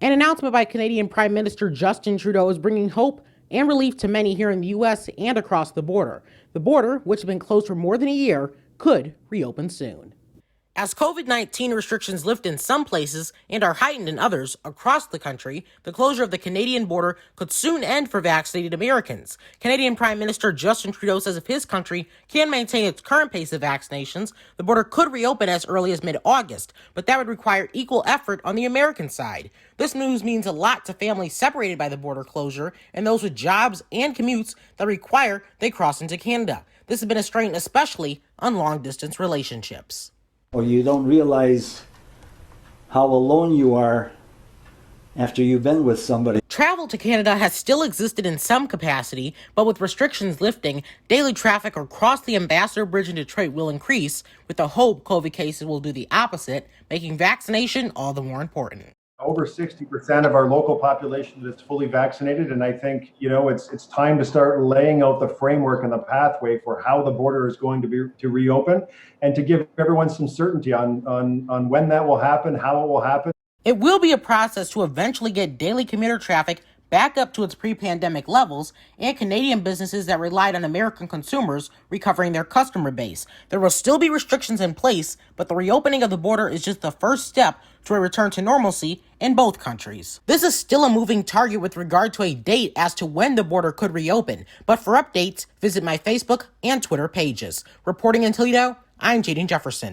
An announcement by Canadian Prime Minister Justin Trudeau is bringing hope and relief to many here in the U.S. and across the border. The border, which has been closed for more than a year, could reopen soon. As COVID-19 restrictions lift in some places and are heightened in others across the country, the closure of the Canadian border could soon end for vaccinated Americans. Canadian Prime Minister Justin Trudeau says if his country can maintain its current pace of vaccinations, the border could reopen as early as mid-August, but that would require equal effort on the American side. This news means a lot to families separated by the border closure and those with jobs and commutes that require they cross into Canada. This has been a strain especially on long-distance relationships. Or you don't realize how alone you are after you've been with somebody. Travel to Canada has still existed in some capacity, but with restrictions lifting, daily traffic across the Ambassador Bridge in Detroit will increase, with the hope COVID cases will do the opposite, making vaccination all the more important. Over 60% of our local population is fully vaccinated, and I think it's time to start laying out the framework and the pathway for how the border is going to reopen, and to give everyone some certainty on when that will happen, how it will happen. It will be a process to eventually get daily commuter traffic back up to its pre-pandemic levels, and Canadian businesses that relied on American consumers recovering their customer base. There will still be restrictions in place, but the reopening of the border is just the first step to a return to normalcy in both countries. This is still a moving target with regard to a date as to when the border could reopen, but for updates, visit my Facebook and Twitter pages. Reporting in Toledo, I'm Jaden Jefferson.